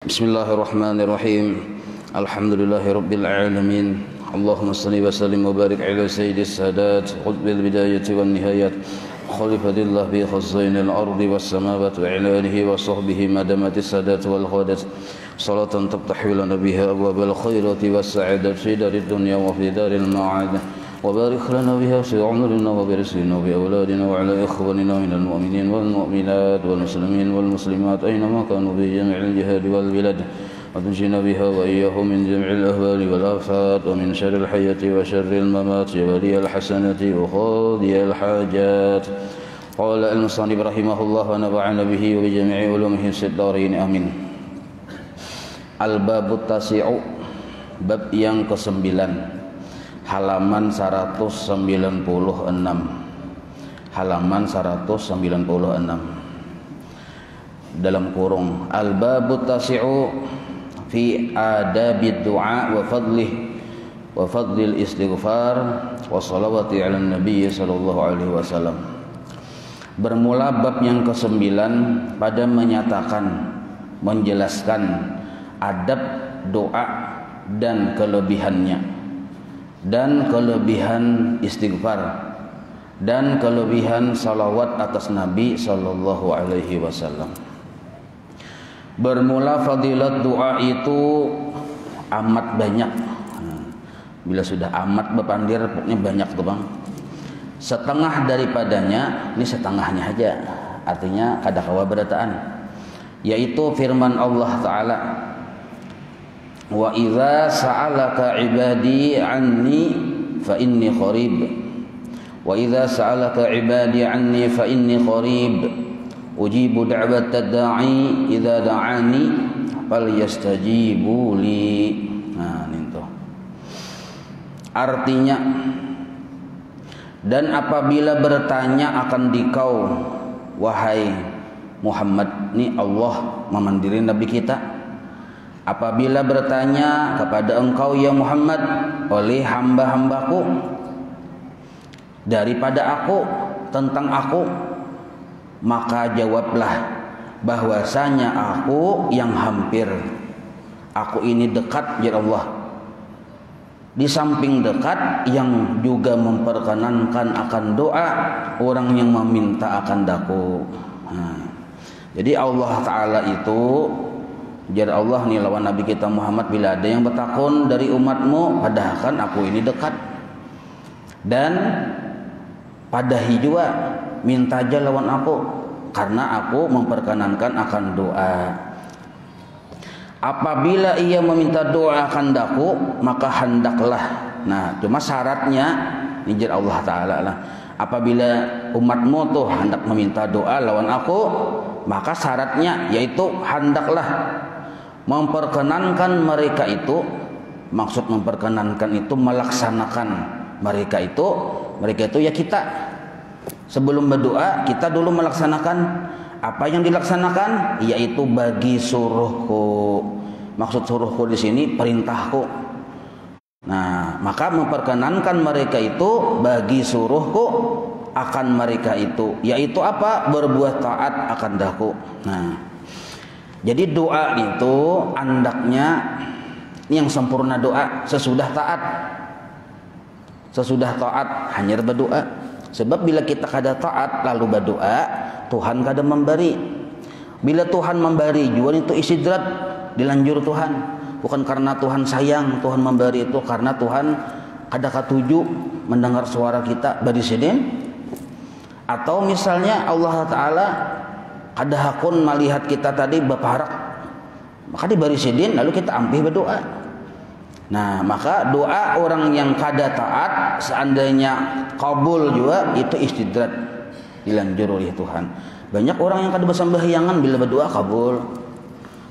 Bismillahirrahmanirrahim. Alhamdulillahirabbil alamin. Allahumma shalli wa sallim wa barik ala sayyidis sadat qutbil bidayati wan nihayat khalifatillah bi khazainil ardi was samawati wa ala alihi wa sahbihi madamatis sadat wal ghadat salatan taftahu lana biha abwabal khairati was sa'adati fi darid dunya wa fi daril ma'ad wa barik lana biha fi umrina wa birizqina wa bi awladina wa ala ikhwanina minal mu'minin wal mu'minat wal muslimin wal muslimat aina ma kanu bi jami'il jihad wal bilad وتنجينا بها وإياهم من جميع الأهوال والآفات ومن شر الحياة وشر الممات ولي الحسنة وقاضي الحاجات. قال المصنف رحمه الله ونفعنا به وبجميع علومه في الدارين آمين. Al-Babut Tasi'u, bab yang ke-9, halaman 196. Halaman 196. Dalam kurung Al-Babut Tasi'u fi adabid du'a wa fadlil istighfar wa salawati ala nabi sallallahu alaihi wasallam. Bermula bab yang ke-9 pada menyatakan, menjelaskan adab doa dan kelebihannya, dan kelebihan istighfar, dan kelebihan salawat atas nabi sallallahu alaihi wasallam. Bermula fadilat doa itu amat banyak. Bila sudah amat bepandir, pokoknya banyak tuh bang. Setengah daripadanya, ini setengahnya aja, artinya kada kawa berataan, yaitu firman Allah Ta'ala, wa idza sa'alaka ibadi anni fa inni qarib, wa idza sa'alaka ibadi anni fa inni qarib, ujibu da'watad da'i idza da'ani falyastajibu li. Nah, itu artinya, dan apabila bertanya akan dikau wahai Muhammad, ini Allah memandiri nabi kita, apabila bertanya kepada engkau ya Muhammad oleh hamba-hambaku daripada aku tentang aku, maka jawablah bahwasanya aku yang hampir, aku ini dekat ya Allah. Di samping dekat, yang juga memperkenankan akan doa orang yang meminta akan daku. Jadi Allah Ta'ala itu, jar Allah nih lawan Nabi kita Muhammad, bila ada yang bertakun dari umatmu, padahal aku ini dekat, dan padahi juga minta aja lawan aku, karena aku memperkenankan akan doa. Apabila ia meminta doa akan daku, maka hendaklah. Nah, cuma syaratnya nijir Allah Ta'ala lah, apabila umatmu tuh hendak meminta doa lawan aku, maka syaratnya yaitu hendaklah memperkenankan mereka itu. Maksud memperkenankan itu melaksanakan mereka itu ya kita. Sebelum berdoa kita dulu melaksanakan apa yang dilaksanakan, yaitu bagi suruhku. Maksud suruhku di sini perintahku. Nah, maka memperkenankan mereka itu bagi suruhku akan mereka itu, yaitu apa? Berbuat taat akan daku. Nah, jadi doa itu andaknya yang sempurna doa sesudah taat. Sesudah taat hanya berdoa. Sebab bila kita kada taat lalu berdoa, Tuhan kada memberi. Bila Tuhan memberi juga itu istidrat, dilanjur Tuhan. Bukan karena Tuhan sayang Tuhan memberi, itu karena Tuhan kada katuju mendengar suara kita bari sidin. Atau misalnya Allah Ta'ala kada hakun melihat kita tadi berparak, maka dibari sidin lalu kita ampih berdoa. Nah, maka doa orang yang kada taat seandainya kabul juga itu istidrat, dilanjur oleh Tuhan. Banyak orang yang kada bersembahyangan bila berdoa kabul,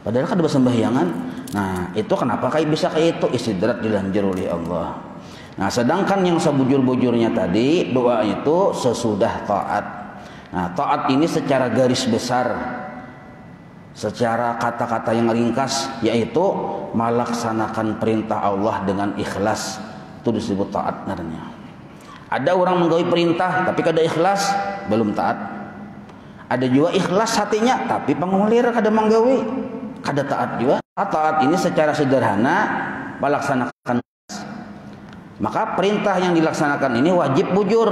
padahal kada bersembahyangan. Nah, itu kenapa kayak bisa kayak itu? Istidrat, dilanjur oleh Allah. Nah, sedangkan yang sebujur-bujurnya tadi doa itu sesudah taat. Nah, taat ini secara garis besar, secara kata-kata yang ringkas, yaitu melaksanakan perintah Allah dengan ikhlas. Itu disebut taat namanya. Ada orang menggawi perintah tapi kada ikhlas, belum taat. Ada juga ikhlas hatinya tapi pengulir kada menggawi, kada taat juga. Taat ini secara sederhana melaksanakan. Maka perintah yang dilaksanakan ini wajib bujur.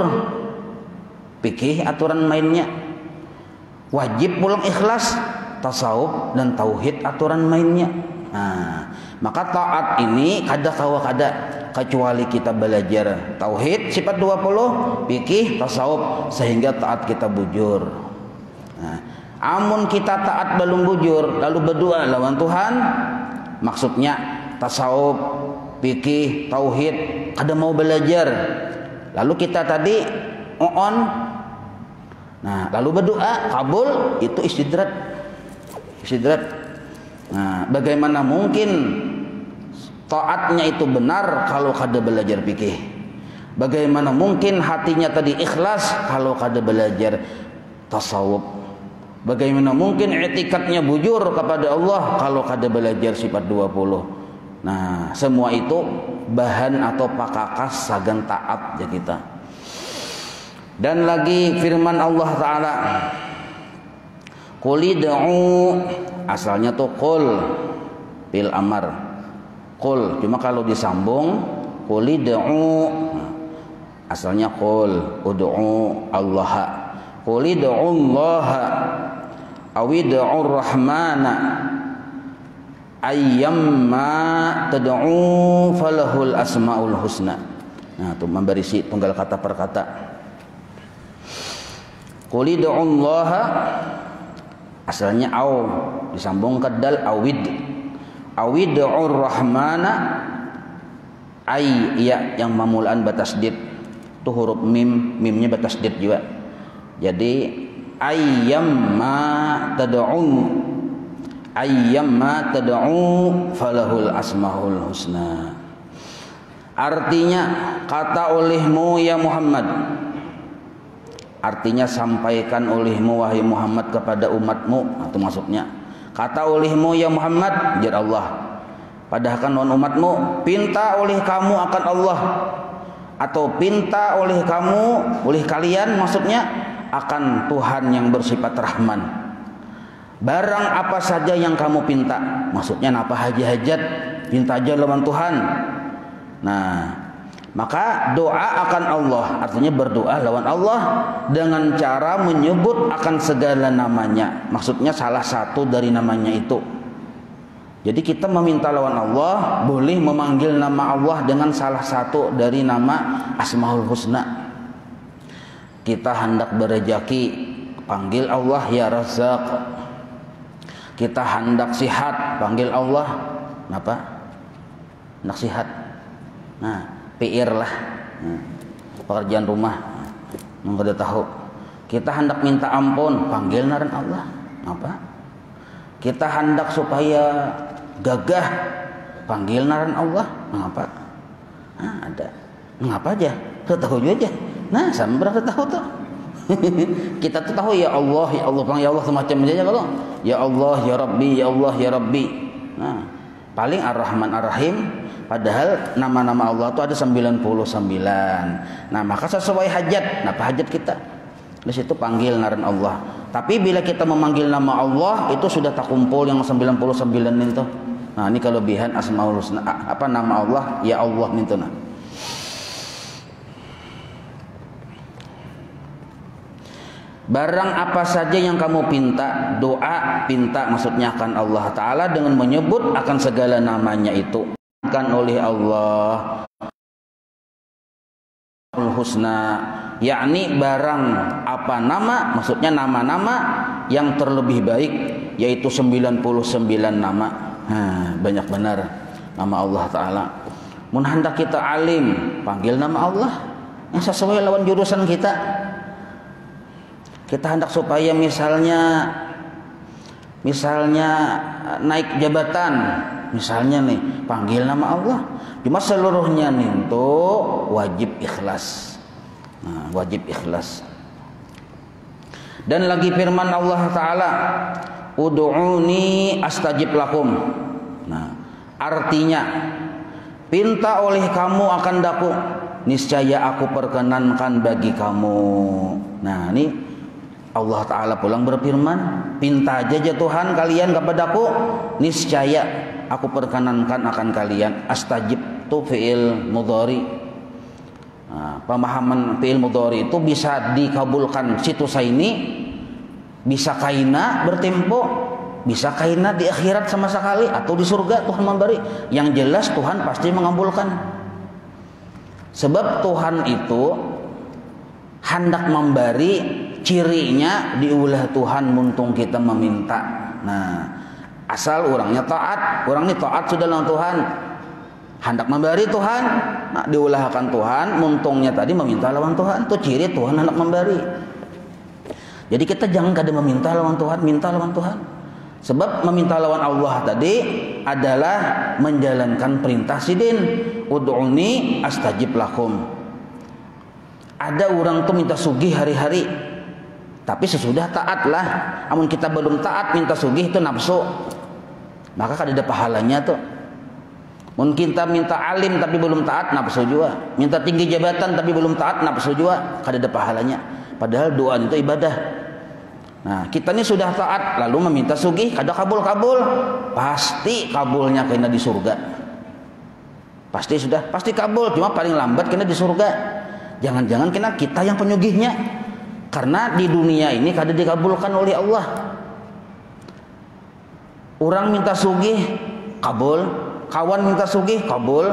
Fikih aturan mainnya. Wajib pulang ikhlas, tasawuf dan tauhid aturan mainnya. Nah, maka taat ini kada kawa kada kecuali kita belajar tauhid sifat 20, fikih, tasawuf sehingga taat kita bujur. Nah, amun kita taat belum bujur lalu berdoa lawan Tuhan, maksudnya tasawuf, fikih, tauhid kada mau belajar. Lalu kita tadi on, nah lalu berdoa kabul, itu istidrat. Nah, bagaimana mungkin taatnya itu benar kalau kada belajar fikih? Bagaimana mungkin hatinya tadi ikhlas kalau kada belajar tasawuf? Bagaimana mungkin i'tikadnya bujur kepada Allah kalau kada belajar sifat 20? Nah, semua itu bahan atau pakakas sagan taat ya kita. Dan lagi firman Allah Ta'ala, qulid'u, asalnya tuh qul bil amar, qul, cuma kalau disambung qulid'u, asalnya qul ud'u Allah, qulid'u Allah awid'u rahmana ayyamma tad'u falahul asmaul husna. Nah, itu memberisi tunggal kata per kata. Qulid'u Allah, asalnya au, disambung ke dal, awid'ur rahmana, ay ya yang mamulaan batasdid, itu huruf mimnya batasdid juga. Jadi ayyamma tad'u falahul asmaul husna. Artinya kata olehmu ya Muhammad, artinya sampaikan olehmu wahai Muhammad kepada umatmu, itu maksudnya kata olehmu ya Muhammad jar Allah, padahkan non umatmu pinta oleh kamu akan Allah, atau pinta oleh kamu oleh kalian, maksudnya akan Tuhan yang bersifat Rahman. Barang apa saja yang kamu pinta, maksudnya apa hajat pinta aja lawan Tuhan. Nah, maka doa akan Allah, artinya berdoa lawan Allah dengan cara menyebut akan segala namanya, maksudnya salah satu dari namanya itu. Jadi kita meminta lawan Allah boleh memanggil nama Allah dengan salah satu dari nama Asmaul Husna. Kita hendak berrezeki, panggil Allah ya Razzaq. Kita hendak sihat, panggil Allah apa? Hendak sihat. Nah, PR lah, pekerjaan rumah, nggak tahu. Kita hendak minta ampun, panggil naran Allah. Apa? Kita hendak supaya gagah, panggil naran Allah. Ngapa? Nah, ada. Ngapa aja? Tahu aja. Nah, sama berapa tahu tuh? Kita tuh tahu ya Allah, panggil ya Allah semacam aja kalau. Ya Allah, ya Rabbi, ya Allah, ya Rabbi. Nah, paling Ar-Rahman Ar-Rahim. Padahal nama-nama Allah itu ada 99. Nah, maka sesuai hajat. Apa hajat kita? Di situ panggil naran Allah. Tapi bila kita memanggil nama Allah itu sudah tak kumpul yang 99 itu. Nah, ini kelebihan Asmaul Husna, apa nama Allah? Ya Allah itu nah. Barang apa saja yang kamu pinta, doa pinta maksudnya akan Allah Ta'ala dengan menyebut akan segala namanya itu akan oleh Allah Husna, yakni barang apa nama, maksudnya nama-nama yang terlebih baik, yaitu 99 nama. Banyak benar nama Allah Ta'ala. Mun hendak kita alim, panggil nama Allah yang sesuai lawan jurusan kita. Kita hendak supaya misalnya naik jabatan, misalnya nih, panggil nama Allah. Cuma seluruhnya nih itu wajib ikhlas. Nah, wajib ikhlas. Dan lagi firman Allah Ta'ala, ud'uni astajib lakum. Nah, artinya pinta oleh kamu akan daku, niscaya aku perkenankan bagi kamu. Nah, ini Allah Ta'ala pulang berfirman, minta aja Tuhan kalian kepadaku, niscaya aku perkenankan akan kalian. Astajib itu fi'il mudhari. Nah, pemahaman fi'il mudhari itu bisa dikabulkan situs ini, bisa kaina bertempo, bisa kaina di akhirat sama sekali, atau di surga Tuhan memberi. Yang jelas Tuhan pasti mengabulkan. Sebab Tuhan itu hendak memberi, cirinya diulah Tuhan muntung kita meminta. Nah, asal orangnya taat, orang ini taat sudah lawan Tuhan, hendak memberi Tuhan, nah, diulahkan Tuhan, muntungnya tadi meminta lawan Tuhan, itu ciri Tuhan hendak memberi. Jadi kita jangan kada meminta lawan Tuhan, minta lawan Tuhan. Sebab meminta lawan Allah tadi adalah menjalankan perintah sidin, ud'uni astajib lakum. Ada orang tuh minta sugih hari-hari, tapi sesudah taat lah. Amun kita belum taat minta sugih itu nafsu, maka kada ada pahalanya tuh. Mungkin kita minta alim tapi belum taat, nafsu juga. Minta tinggi jabatan tapi belum taat, nafsu juga, kada ada pahalanya. Padahal doa itu ibadah. Nah, kita ini sudah taat lalu meminta sugih, kada kabul-kabul, pasti kabulnya kena di surga. Pasti kabul, cuma paling lambat kena di surga. Jangan-jangan kena kita yang penyugihnya. Karena di dunia ini kada dikabulkan oleh Allah. Orang minta sugih kabul, kawan minta sugih kabul.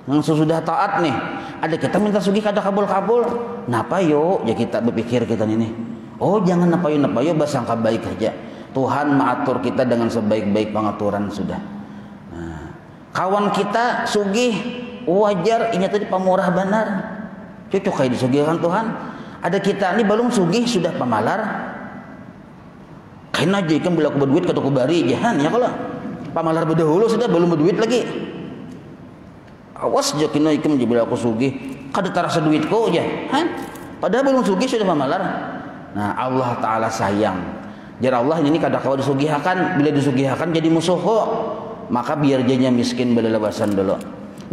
Yang sudah taat nih, ada kita minta sugih kada kabul-kabul. Napa yo? Ya kita berpikir kita ini. Oh, jangan napayo bersangka baik aja. Tuhan mengatur kita dengan sebaik-baik pengaturan sudah. Nah, kawan kita sugih wajar, ini tadi pamurah benar. Cocok kayak disugihkan Tuhan. Ada kita ini belum sugih sudah pamalar. Kain aja ikan bila aku berduit kata aku bari jahan ya kalau pamalar berdahulu sudah belum berduit lagi. Awas aja kena ikan bila aku sugih kada terasa duitku aja. Padahal belum sugih sudah pamalar. Nah, Allah Ta'ala sayang. Jar Allah ini kada kau disugihakan, bila disugihakan jadi musuh kok. Maka biar jadinya miskin belalabasan dulu.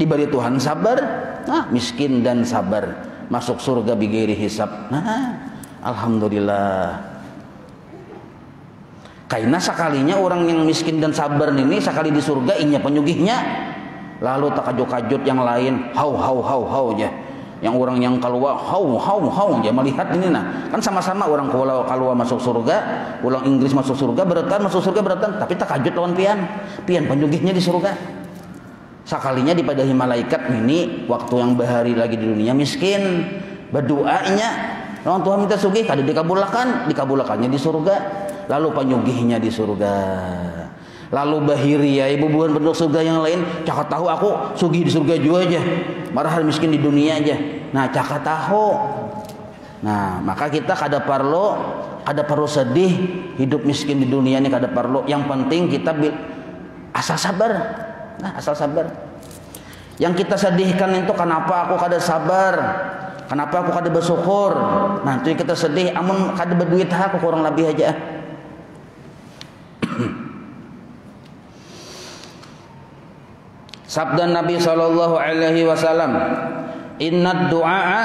Diberi Tuhan sabar, nah miskin dan sabar, masuk surga bigiri hisab. Nah, alhamdulillah. Karena sekalinya orang yang miskin dan sabar ini sekali di surga inya penyugihnya. Lalu takajut-kajut yang lain, hau aja. Yang orang yang keluar hau aja melihat ini nah. Kan sama-sama orang keluar masuk surga, ulang Inggris masuk surga masuk surga beratan, tapi takajut lawan pian penyugihnya di surga. Sekalinya dipadahi malaikat ini waktu yang bahari lagi di dunia miskin, berdoanya lawan Tuhan minta sugih kada dikabulakannya di surga, lalu penyugihnya di surga. Lalu bahiri ya ibu bukan penduduk surga yang lain cakap tahu aku sugih di surga juga aja, marah miskin di dunia aja. Nah, cakap tahu. Nah, maka kita kada perlu sedih hidup miskin di dunia ini, kada perlu. Yang penting kita asal sabar. Nah, asal sabar. Yang kita sedihkan itu kenapa aku kada sabar, kenapa aku kada bersyukur. Nah, itu kita sedih amun kada berduit aku kurang lebih aja. Sabda Nabi sallallahu alaihi wasallam, "Innad du'a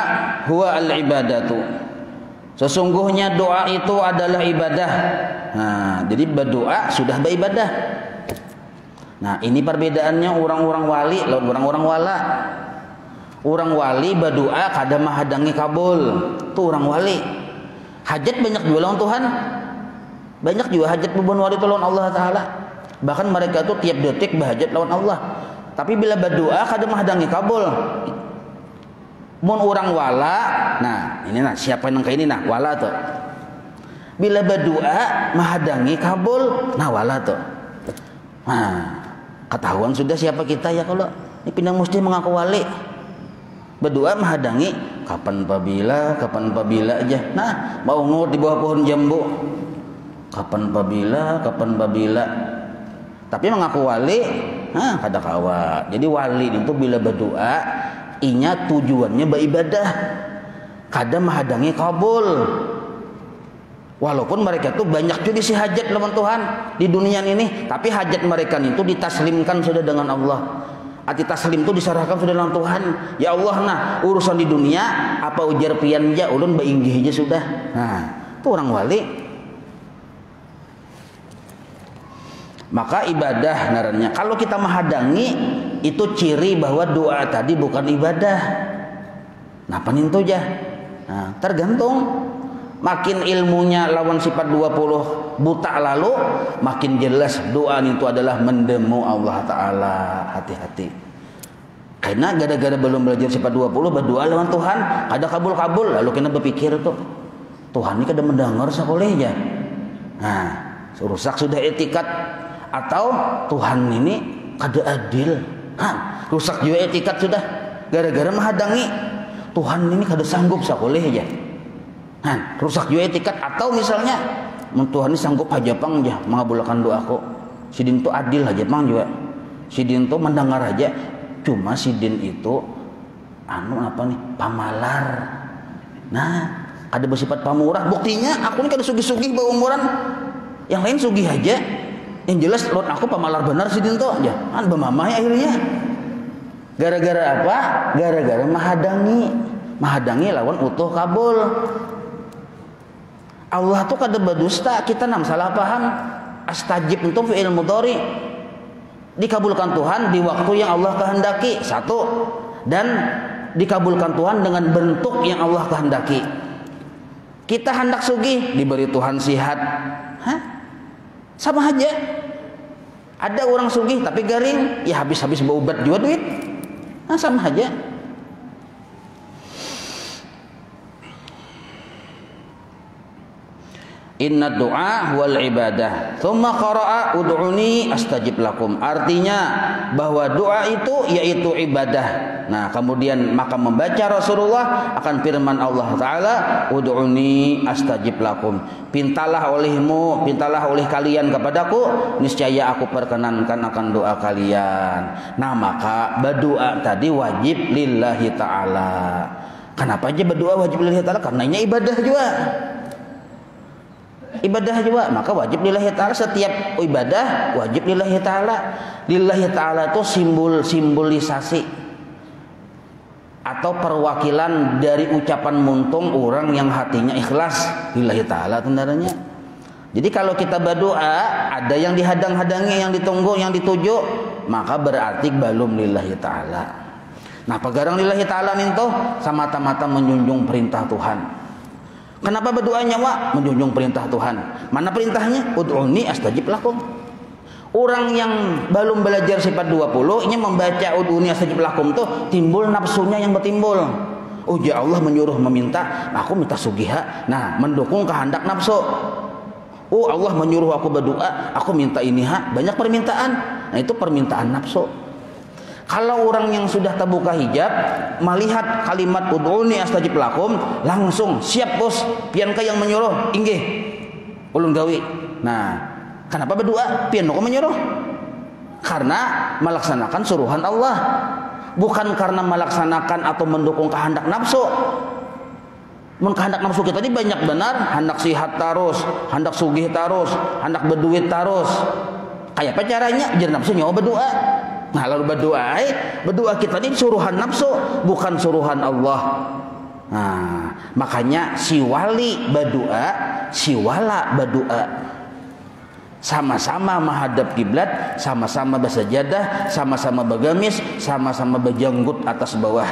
huwa al-ibadatu." Sesungguhnya doa itu adalah ibadah. Nah, jadi berdoa sudah beribadah. Nah, ini perbedaannya orang-orang wali lawan orang-orang wala. Orang wali berdoa kada menghadangi kabul. Itu orang wali. Hajat banyak juga lawan Tuhan. Banyak juga hajat beban wali itu lawan Allah Ta'ala. Bahkan mereka itu tiap detik berhajat lawan Allah. Tapi bila berdoa kada menghadangi kabul. Mun orang wala, nah ini nah siapa yang kayak ini nah wala tuh. Bila berdoa menghadangi kabul, nah wala tuh. Nah, ketahuan sudah siapa kita ya kalau ini pindah mesti mengaku wali. Berdoa menghadangi kapan pabila aja. Nah, mau ngur di bawah pohon jambu. Kapan pabila. Tapi mengaku wali, kada kawa. Jadi wali itu bila berdoa, inya tujuannya beribadah, kada menghadangi kabul. Walaupun mereka itu banyak juga isi hajat lawan Tuhan di dunia ini, tapi hajat mereka itu ditaslimkan sudah dengan Allah. Arti taslim itu diserahkan sudah dengan Tuhan. Ya Allah, nah urusan di dunia apa ujar pian ja ulun bainggih aja sudah. Nah, itu orang wali. Maka ibadah ngarannya. Kalau kita menghadangi, itu ciri bahwa doa tadi bukan ibadah. Napa nintu jah? Nah, tergantung. Makin ilmunya lawan sifat 20 buta lalu, makin jelas doa itu adalah mendemu Allah Ta'ala. Hati-hati. Karena gara-gara belum belajar sifat 20 berdoa lawan Tuhan, ada kabul-kabul. Lalu kena berpikir tuh, Tuhan ini kada mendengar sakolehnya. Nah, rusak sudah etikat. Atau Tuhan ini kada adil. Rusak juga etikat sudah. Gara-gara menghadangi, Tuhan ini kada sanggup sakolehnya. Rusak juga etikat. Atau misalnya Tuhan ini sanggup aja pang aja mengabulkan doaku. Sidin itu adil aja pang juga. Sidin itu mendengar aja. Cuma sidin itu pamalar. Nah, ada bersifat pamurah. Buktinya aku ini kada sugih-sugih bawa umuran. Yang lain sugih aja. Yang jelas lot aku pamalar benar sidin itu aja. Bemamah akhirnya. Gara-gara apa? Gara-gara menghadangi lawan utuh kabul. Allah tuh kada berdusta, kita salah paham. Astajib itu fi'il mudhari. Dikabulkan Tuhan di waktu yang Allah kehendaki. Satu. Dan dikabulkan Tuhan dengan bentuk yang Allah kehendaki. Kita hendak sugih, diberi Tuhan sihat. Sama aja. Ada orang sugih tapi garing, ya habis-habis berobat juga duit. Sama aja. Inna doa wal ibadah. Tsumma qara'a ud'uni astajib lakum. Artinya bahwa doa itu yaitu ibadah. Nah, kemudian maka membaca Rasulullah akan firman Allah Ta'ala, ud'uni astajib lakum. Pintalah oleh kalian kepadaku, niscaya aku perkenankan akan doa kalian. Nah, maka berdoa tadi wajib lillahi ta'ala. Kenapa aja berdoa wajib lillahi ta'ala? Karena ini ibadah juga. Ibadah juga, maka wajib lillahi ta'ala. Setiap ibadah wajib lillahi ta'ala. Lillahi ta'ala itu simbolisasi atau perwakilan dari ucapan muntung orang yang hatinya ikhlas lillahi ta'ala tendaranya. Jadi kalau kita berdoa ada yang dihadang-hadangi, yang ditunggu, yang dituju, maka berarti belum lillahi ta'ala. Nah, pegarang lillahi ta'ala itu semata-mata menjunjung perintah Tuhan. Kenapa berdoanya menjunjung perintah Tuhan? Mana perintahnya? Ud'uni astajib lakum. Orang yang belum belajar sifat 20 ini membaca ud'uni astajib lakum tuh timbul nafsunya yang bertimbul. Oh ya Allah menyuruh meminta, aku minta sugiha. Nah, mendukung kehendak nafsu. Oh Allah menyuruh aku berdoa, aku minta ini banyak permintaan. Nah, itu permintaan nafsu. Kalau orang yang sudah terbuka hijab melihat kalimat ud'uni astajib lakum, langsung siap bos, piankah yang menyuruh inggih ulun gawi. Nah, kenapa berdoa? Pian kok menyuruh? Karena melaksanakan suruhan Allah, bukan karena melaksanakan atau mendukung kehendak nafsu. Kehendak nafsu kita ini banyak benar, hendak sihat terus, hendak sugih terus, hendak berduit terus. Kayak apa caranya? Jadi nafsu nyawa berdoa. Nah, lalu berdoa kita ini suruhan nafsu, bukan suruhan Allah. Nah, makanya si wali berdoa, si wala berdoa. Sama-sama menghadap kiblat, sama-sama bersajadah, sama-sama bergamis, sama-sama berjanggut atas bawah.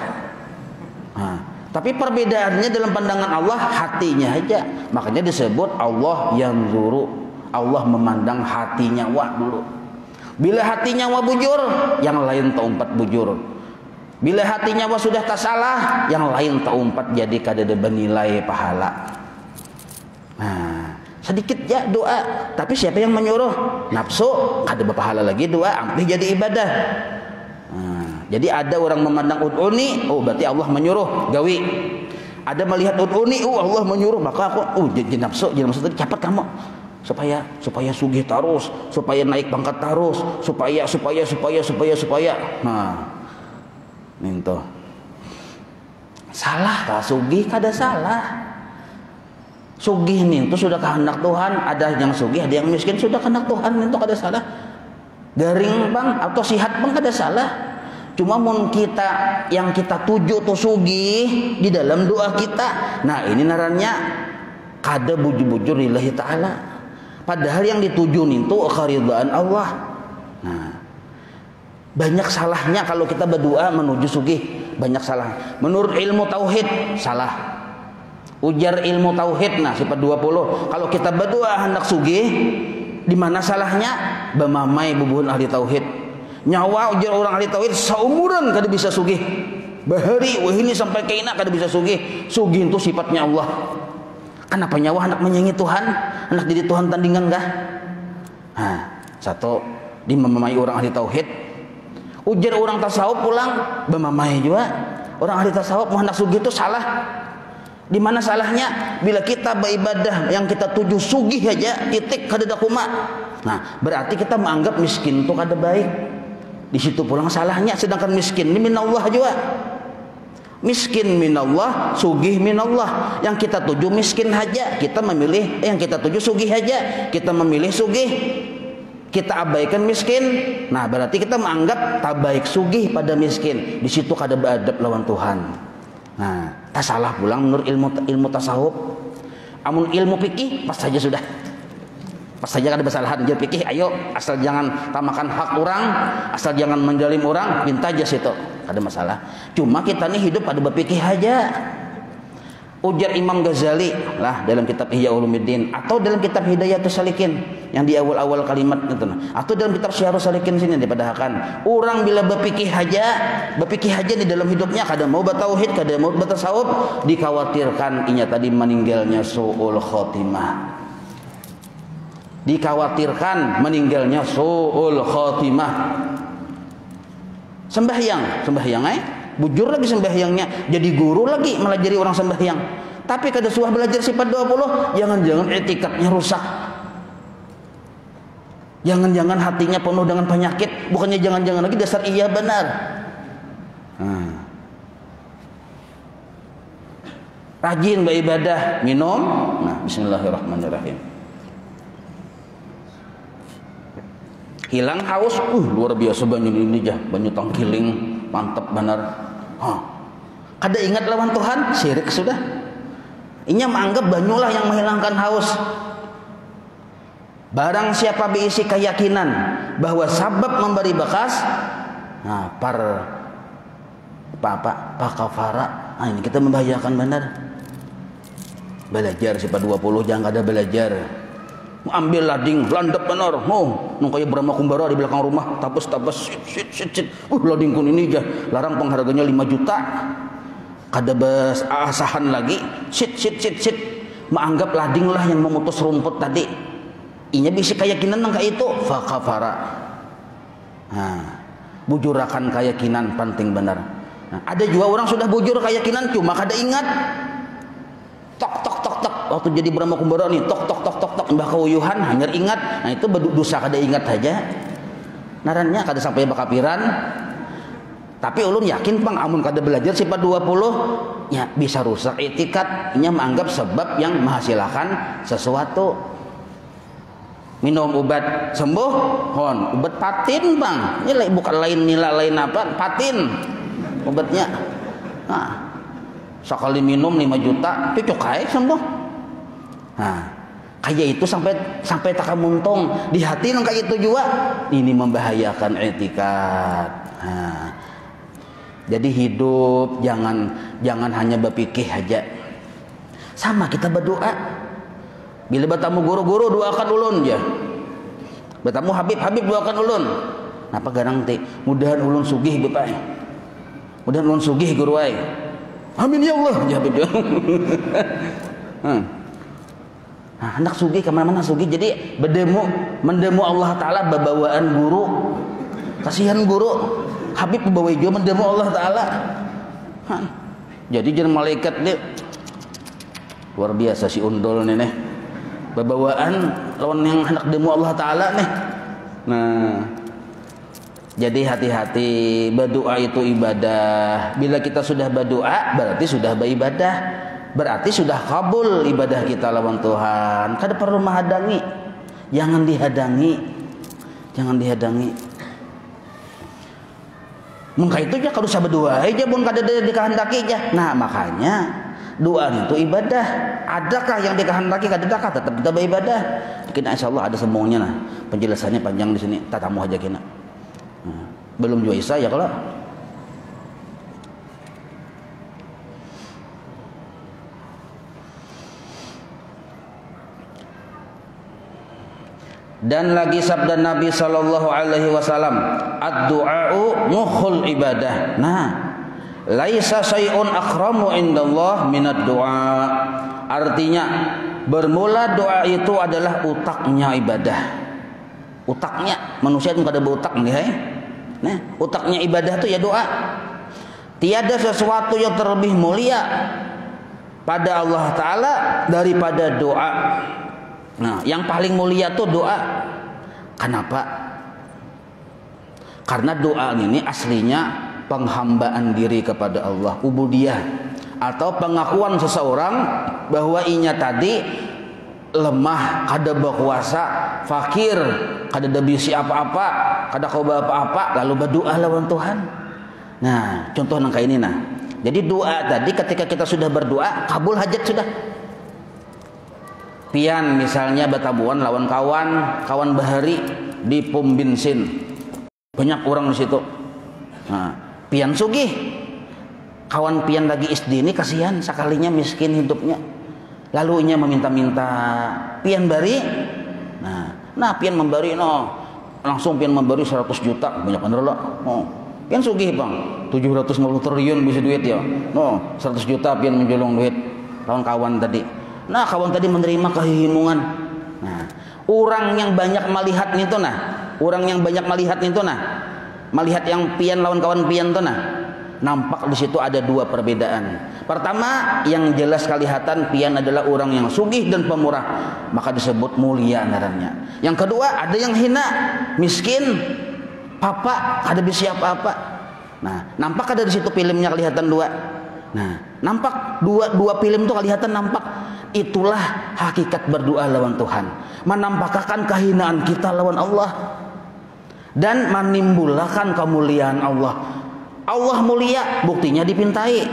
Nah, tapi perbedaannya dalam pandangan Allah hatinya aja. Makanya disebut Allah yang zuru. Allah memandang hatinya dulu. Bila hatinya bujur, yang lain taumpat bujur. Bila hatinya sudah tak salah, yang lain taumpat jadi kadada bernilai pahala. Nah, sedikit ya doa, tapi siapa yang menyuruh? Nafsu, kada berpahala lagi doa, ambil jadi ibadah. Nah, jadi ada orang memandang ud'uni, oh berarti Allah menyuruh gawi. Ada melihat ud'uni, oh Allah menyuruh, maka aku jadi nafsu tadi cepat kamu. supaya sugih terus, supaya naik pangkat terus, supaya. Nah, minto. Salah tak sugih kada salah. Sugih nih itu sudah kehendak Tuhan. Ada yang sugih, ada yang miskin, sudah kehendak Tuhan itu kada salah. Garing bang atau sihat bang kada salah. Cuma mun kita yang kita tuju tuh sugih di dalam doa kita. Nah ini narannya kada bujur-bujur lillahi ta'ala. Padahal yang dituju itu keridhaan Allah. Nah, banyak salahnya kalau kita berdoa menuju sugih, banyak salah. Menurut ilmu tauhid salah. Ujar ilmu tauhid nah sifat 20. Kalau kita berdoa hendak sugih, di mana salahnya? Bemamai bubuhun ahli tauhid. Nyawa ujar orang ahli tauhid seumuran kada bisa sugih. Bahari wahini sampai kaina kada bisa sugih. Sugih itu sifatnya Allah. Kenapa nyawa hendak menyaingi Tuhan? Hendak jadi Tuhan tandingan kah? Nah, satu di memamai orang ahli tauhid. Ujar orang tasawuf pulang bemamai juga. Orang ahli tasawuf hendak sugih itu salah. Di mana salahnya? Bila kita beribadah yang kita tuju sugih aja, titik kada dakuma. Nah, berarti kita menganggap miskin itu kada baik. Di situ pulang salahnya. Sedangkan miskin ini minallah juga. Miskin minallah, sugih minallah. Yang kita tuju miskin aja, kita memilih yang kita tuju sugih aja. Kita memilih sugih. Kita abaikan miskin. Nah, berarti kita menganggap tak baik sugih pada miskin. Di situ kada beradab lawan Tuhan. Nah, tak salah pulang menurut ilmu tasawuf. Amun ilmu fikih pas saja sudah. Pas saja ada kesalahan dia fikih, ayo asal jangan tamakan hak orang, asal jangan menjalim orang, minta aja situ. Ada masalah. Cuma kita nih hidup pada berfikih aja. Ujar Imam Ghazali lah dalam kitab Ihya Ulumuddin atau dalam kitab Hidayatus Salikin yang di awal-awal kalimat gitu, atau dalam kitab Syiarus Salikin sini dipadahkan orang bila berfikih aja di dalam hidupnya kada mau bertauhid, kada mau bertasawuf, dikhawatirkan inya tadi meninggalnya suul khotimah. Dikhawatirkan meninggalnya suul khotimah. Sembahyang bujur lagi sembahyangnya, jadi guru lagi melajari orang sembahyang. Tapi kada suah belajar sifat 20, jangan-jangan etikatnya rusak. Jangan-jangan hatinya penuh dengan penyakit, bukannya jangan-jangan lagi dasar iya benar. Rajin beribadah, minum. Nah, bismillahirrahmanirrahim. Hilang haus, luar biasa banyu ini jah, banyu tangkiling, mantap benar. Kada ingat lawan Tuhan, syirik sudah. Inya menganggap banyulah yang menghilangkan haus. Barang siapa berisi keyakinan bahwa sabab memberi bekas, nah pakafara. Nah, ini kita membahayakan benar. Belajar sifat 20, jangan kada belajar. Ambil lading, landep benar. Nung kaya Brahma Kumbara di belakang rumah, tapes sit. Lading kun ini aja, larang pengharganya 5 juta. Kada bes asahan lagi, sit. Menganggap lading lah yang memutus rumput tadi. Inya bisa keyakinan nang itu, fakafara. Nah, bujurakan keyakinan penting benar. Nah, ada juga orang sudah bujur keyakinan cuma kada ingat. Tok waktu jadi Brahma Kumbara nih, tok mbah kauyuhan hanya ingat. Nah, itu dosa kada ingat saja. Narannya kada sampai bakapiran. Tapi ulun yakin pang amun kada belajar sifat 20 ya bisa rusak etikat. Nya menganggap sebab yang menghasilkan sesuatu. Minum obat sembuh, obat patin bang. Ini bukan lain apa, patin obatnya. Nah, sekali minum 5 juta, itu cukai sembuh. Nah, kayak itu sampai tak muntung di hati nang kayak itu juga. Ini membahayakan etikat. Nah, jadi hidup jangan hanya berpikir aja. Sama kita berdoa. Bila bertemu guru-guru doakan ulun ya. Bertemu Habib doakan ulun. Napa garang teh? Mudahan ulun sugih bapak. Mudahan ulun sugih guru ai. Amin ya Allah, ya Habib. Nah, hendak sugih kemana-mana sugih. Jadi mendemu Allah Ta'ala babawaan guru. Kasihan guru. Habib bawa juga mendemu Allah Ta'ala. Jadi jangan malaikat dia. Luar biasa si undol nih nih. Babawaan lawan yang hendak demu Allah Ta'ala nih. Nah, jadi hati-hati, berdoa itu ibadah. Bila kita sudah berdoa, berarti sudah beribadah. Berarti sudah kabul ibadah kita lawan Tuhan. Kada perlu menghadangi. Jangan dihadangi. Mengka itu aja kalau saya berdoa aja pun kada dikehendaki aja. Nah, makanya doa itu ibadah. Adakah yang dikehendaki? Adakah tetap kita beribadah? Kena insyaallah ada semuanya nah. Penjelasannya panjang di sini. Tatamu aja kena. Belum juga Isa ya kalau. Dan lagi sabda Nabi sallallahu alaihi wasallam, ad-du'a'u mukhul ibadah. Nah, laisa syai'un akramu indallah minad du'a. Artinya bermula doa itu adalah utaknya ibadah. Utaknya manusia itu kada berutak nih, hai. Nah, utaknya ibadah itu ya doa. Tiada sesuatu yang terlebih mulia pada Allah Ta'ala daripada doa. Nah, yang paling mulia itu doa. Kenapa? Karena doa ini aslinya penghambaan diri kepada Allah, ubudiyah, atau pengakuan seseorang bahwa inya tadi lemah, kada berkuasa, fakir, kada ada bisi apa-apa, kada coba apa-apa, lalu berdoa lawan Tuhan. Nah, contoh nangka ini nah. Jadi doa tadi ketika kita sudah berdoa, kabul hajat sudah. Pian misalnya batabuan lawan kawan bahari di pom bensin, banyak orang di situ. Nah, pian sugih, kawan pian lagi SD ini kasihan sekalinya miskin hidupnya, lalu inya meminta-minta pian bari. Nah pian memberi langsung pian memberi 100 juta, banyak bener loh. Pian sugih bang, 750 triliun bisa duit ya. 100 juta pian menjolong duit lawan kawan tadi. Nah, kawan tadi menerima kehimungan. Nah, orang yang banyak melihat itu melihat yang pian lawan kawan pian itu nampak di situ ada dua perbedaan. Pertama, yang jelas kelihatan pian adalah orang yang sugih dan pemurah, maka disebut mulia ngarannya. Yang kedua, ada yang hina, miskin, papa, ada bisa apa-apa. Nah, nampak ada di situ filmnya kelihatan dua. Nah, nampak dua film itu kelihatan nampak. Itulah hakikat berdoa lawan Tuhan, menampakkan kehinaan kita lawan Allah dan menimbulkan kemuliaan Allah. Allah mulia, buktinya dipintai.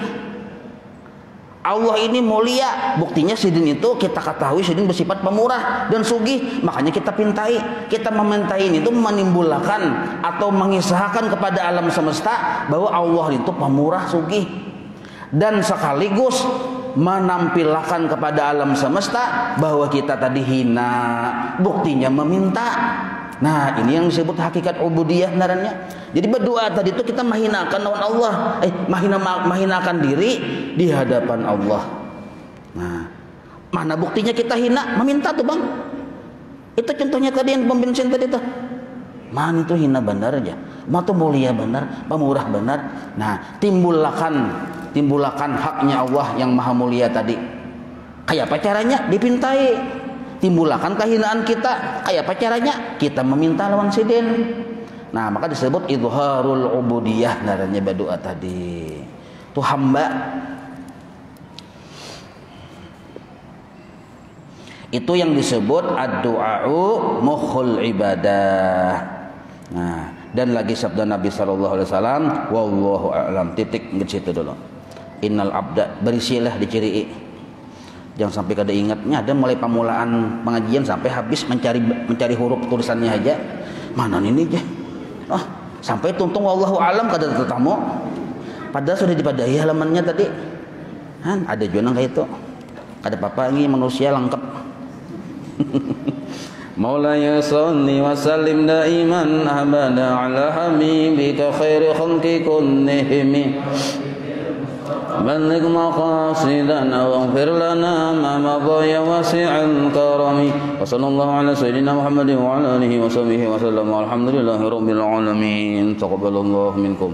Allah ini mulia, buktinya sidin itu kita ketahui sidin bersifat pemurah dan sugih, makanya kita pintai. Kita memintai itu menimbulkan atau mengisahkan kepada alam semesta bahwa Allah itu pemurah sugih, dan sekaligus menampilkan kepada alam semesta bahwa kita tadi hina, buktinya meminta. Nah, ini yang disebut hakikat ubudiyah narannya. Jadi berdoa tadi itu kita menghinakan lawan Allah, menghinakan diri di hadapan Allah. Nah, mana buktinya kita hina? Meminta tuh bang. Itu contohnya tadi yang pom bensin tadi tuh. Mana itu hina benar aja, mana tuh mulia benar, pemurah benar. Nah, timbulkan haknya Allah yang maha mulia tadi. Kayak apa caranya? Dipintai. Timbulkan kehinaan kita. Kayak apa caranya? Kita meminta lawan sidin. Nah, maka disebut izharul ubudiyah naranya berdoa tadi. Itu hamba. Itu yang disebut ad-du'a'u mukhul ibadah. Nah, dan lagi sabda Nabi sallallahu alaihi wasallam, wallahu a'lam, titik di situ dulu. Innal abda, berisilah diciri. Jangan sampai kada ingatnya, ada mulai pemulaan pengajian sampai habis mencari huruf tulisannya aja. Mana ini aja? Sampai tuntung wallahu a'lam kada tetamu. Padahal sudah dipadai halamannya tadi. Ada juga kayak itu. Kada apa-apa ini manusia lengkap. Maulaya salli wa sallim daiman abada ala habibika khairi khalqi kullihim. بلغ مقاصدنا واغفر لنا ما مضى يا واسع الكرم وصلى الله على سيدنا محمد وعلى اله وصحبه وسلم والحمد لله رب العالمين تقبل الله منكم.